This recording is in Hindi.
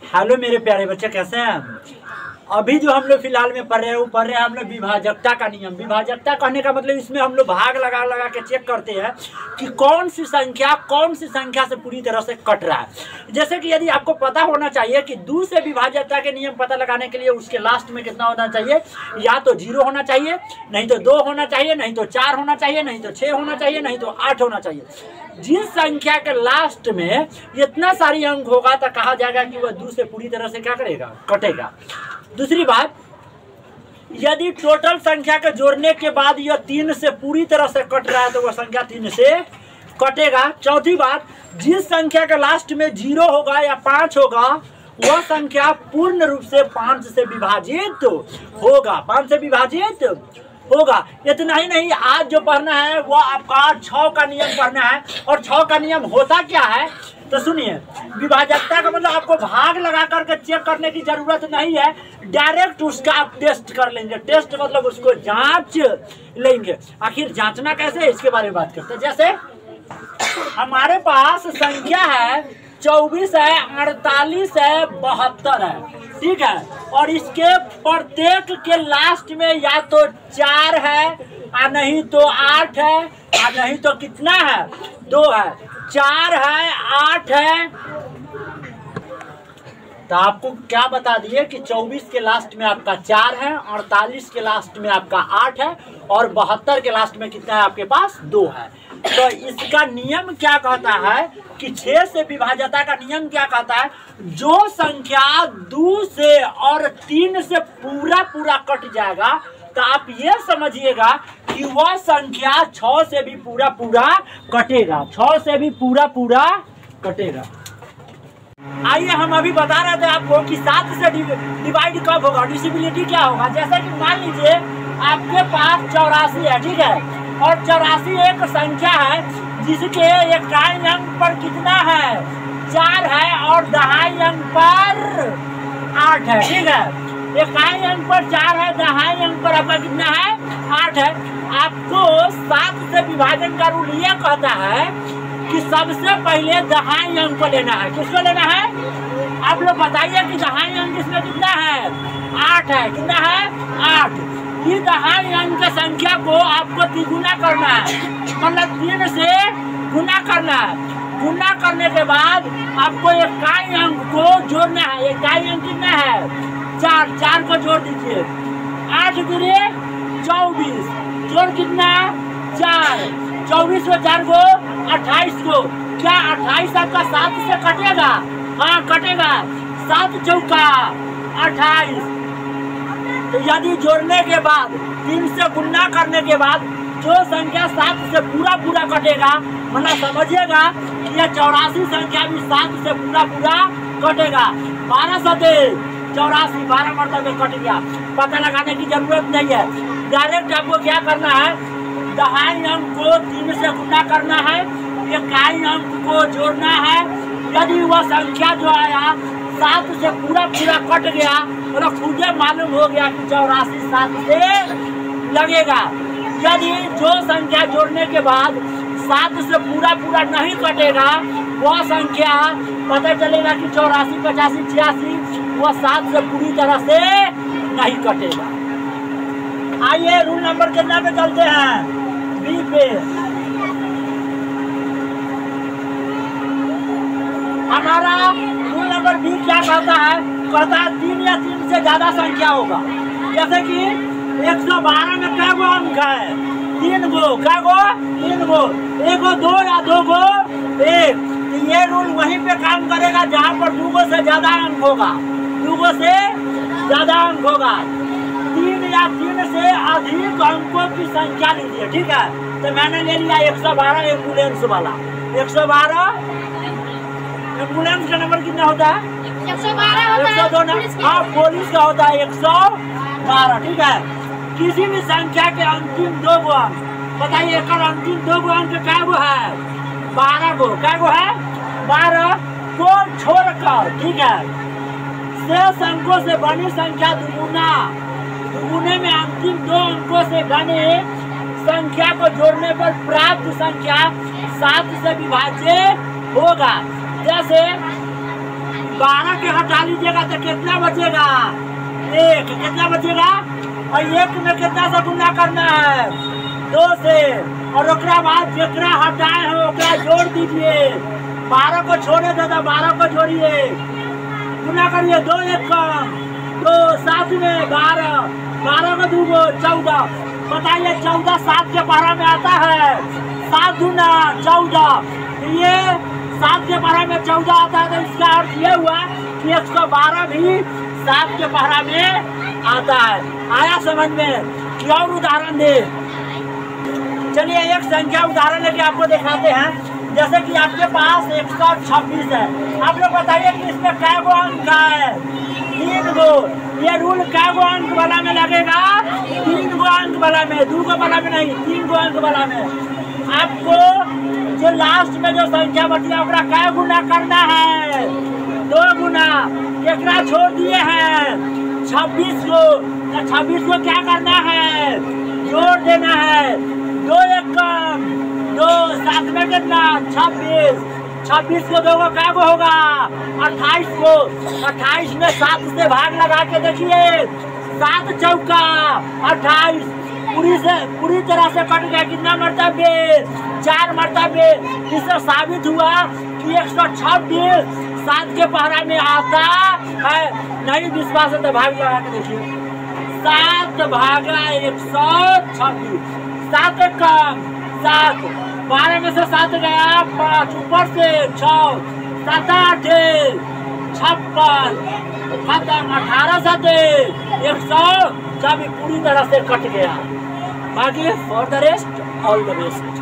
हेलो मेरे प्यारे बच्चे, कैसे हैं? अभी जो हम लोग फिलहाल में पढ़ रहे हैं वो पढ़ रहे हैं हम लोग विभाजकता का नियम। विभाजकता कहने का मतलब इसमें हम लोग भाग लगा लगा के चेक करते हैं कि कौन सी संख्या से पूरी तरह से कट रहा है। जैसे कि यदि आपको पता होना चाहिए कि 2 से विभाजकता के नियम पता लगाने के लिए उसके लास्ट में कितना होना चाहिए, या तो 0 होना चाहिए, नहीं तो 2 होना चाहिए, नहीं तो 4 होना चाहिए, नहीं तो 6 होना चाहिए, नहीं तो 8 होना चाहिए। जिस संख्या के लास्ट में इतना सारी अंक होगा तो कहा जाएगा कि वह 2 से पूरी तरह से क्या करेगा, कटेगा। दूसरी बात, यदि टोटल संख्या के जोड़ने के बाद यह 3 से पूरी तरह से कट रहा है तो वह संख्या 3 से कटेगा। चौथी बात, जिस संख्या के लास्ट में 0 होगा या 5 होगा वह संख्या पूर्ण रूप से 5 से विभाजित होगा, 5 से विभाजित होगा। इतना ही नहीं, आज जो पढ़ना है वो आपका 6 का नियम पढ़ना है। और 6 का नियम होता क्या है तो सुनिए। विभाजकता का मतलब आपको भाग लगा करके चेक करने की जरूरत नहीं है, डायरेक्ट उसका आप टेस्ट कर लेंगे। टेस्ट मतलब उसको जांच लेंगे। आखिर जांचना कैसे है इसके बारे में बात करते हैं। जैसे हमारे पास संख्या है 24 है, 48 है, 72 है, ठीक है। और इसके प्रत्येक के लास्ट में या तो 4 है और नहीं तो 8 है और नहीं तो कितना है, 2 है। 4 है, 8 है, तो आपको क्या बता दिए कि 24 के लास्ट में आपका 4 है, 48 के लास्ट में आपका 8 है और 72 के लास्ट में कितना है आपके पास, 2 है। तो इसका नियम क्या कहता है कि 6 से विभाजकता का नियम क्या कहता है, जो संख्या 2 से और 3 से पूरा कट जाएगा तो आप ये समझिएगा कि वह संख्या 6 से भी पूरा कटेगा, 6 से भी पूरा कटेगा। आइए हम अभी बता रहे थे आपको कि 7 से डिवाइड कब होगा, डिविजिबिलिटी क्या होगा। जैसे कि मान लीजिए आपके पास 84 है, ठीक है, और 84 एक संख्या है जिसके इकाई अंक पर कितना है, 4 है, और दहाई अंक पर 8 है, ठीक है। इकाई अंक पर 4 है, दहाई अंक पर आपका कितना है, 8 है। आपको 7 से विभाजन का रूल यह कहता है कि सबसे पहले दहाई अंक को लेना है। किसको लेना है आप लोग बताइए कि दहाई अंक इसमें कितना है, 8 है। कितना है, 8। इस दहाई अंक की संख्या को आपको तिगुना करना है, मतलब 3 से गुना करना है। गुना करने के बाद आपको इकाई अंक को जोड़ना है। इकाई अंक कितना है, 4, 4 को जोड़ दीजिए। 8 दूरी 24, जोड़ कितना, 4, 24 को 4 को 28 को। क्या 28 आपका 7 से कटेगा? हाँ कटेगा। 7 चौका 28। तो यदि जोड़ने के बाद 3 से गुना करने के बाद जो संख्या 7 से पूरा कटेगा, मतलब समझिएगा कि यह 84 संख्या भी 7 से पूरा कटेगा। 12 सते 84, 12 मरतबे कट गया। पता लगाने की जरूरत नहीं है, डायरेक्ट आपको क्या करना है, दहाई अंक को 3 से गुना करना है, इकाई अंक को जोड़ना है। यदि वह संख्या जो आया 7 से पूरा कट गया तो खुद मालूम हो गया कि 84 7 से लगेगा। यदि जो संख्या जोड़ने के बाद 7 से पूरा नहीं कटेगा वह संख्या पता चलेगा कि 84 85 86 वह 7 से पूरी तरह से नहीं कटेगा। आइए रूल नंबर कितना पे चलते हैं, बी पे। हमारा रूल नंबर बी क्या कहता है, 3 या 3 से ज्यादा संख्या होगा। जैसे कि 112 में क्या गो अंक है, 3 गो। क्या गो, 3 गो। 1 गो 2 या 2 गो 1। ये रूल वहीं पे काम करेगा जहाँ पर 2 गो से ज्यादा अंक होगा, 2 गो से ज्यादा अंक होगा। 3 या 3 से अधिक अंकों की संख्या लीजिए, ठीक है। तो मैंने ले लिया 112 एम्बुलेंस वाला। 112 एम्बुलेंस का नंबर कितना होता है, 102 ना। हाँ पुलिस का होता है 112, ठीक है। किसी भी संख्या के अंतिम 2 गो अंक, बताइए एक अंतिम 2 गो अंक क्या गो है, 12 गो। क्या गो है, 12 को छोड़कर, ठीक है, शेष अंकों से बनी संख्या दुगुने में अंतिम 2 अंकों से बने संख्या को जोड़ने पर प्राप्त संख्या 7 से विभाज्य होगा। जैसे 12 के हटा लीजिएगा तो कितना बचेगा? 1। कितना बचेगा? और 1 में कितना से गुना करना है? 2 से। और ओकरा बाद जेकरा हटाए हो ओकरा जोड़ दीजिए। 12 को छोड़े थे तो 12 को जोड़िए, गुना करिए। 2 1 कम 2, 7 में 12, 12 को 2 को 14। बताइए 14 7 के पहरा में आता है? 7 दूना 14। ये 7 के पहरा में 14 आता है, तो इसका अर्थ ये हुआ कि 112 भी 7 के पहरा में आता है। आया समझ में? कि और उदाहरण दे। चलिए एक संख्या उदाहरण लेके आपको दिखाते हैं। जैसे कि आपके पास 126 है। आप लोग बताइए कि इसमें कै गो अंक है? 3 गो। ये रूल कै गो अंक वाला में लगेगा? 3 गो अंक वाला में, 2 गो वाला में नहीं, 3 गो अंक वाला में। आपको जो लास्ट में जो संख्या बची है ओकरा कै गुना करना है? 2 गुना। केकरा छोड़ दिए हैं? 26 को। 26 को क्या करना है? जोड़ देना है। 2 1 कम 2, 7 में कितना? 26। 26 को 2 को क्या को होगा? 28 को। 28 में 7 से भाग लगा के देखिए। 7 चौका 28। पूरी तरह से कट गया। कितना मरतबे? 4 मरतबे। इससे साबित हुआ कि 126 7 के पहरा में आता है। नहीं विश्वास है तो भाग लगा के देखिए। 7 भागा 126। 7 कम 7। 12 में से 7 गया 5, ऊपर से 6, 7 8 56, खत्म। 18 7 100 पूरी तरह से कट गया। बाकी for the rest all the best.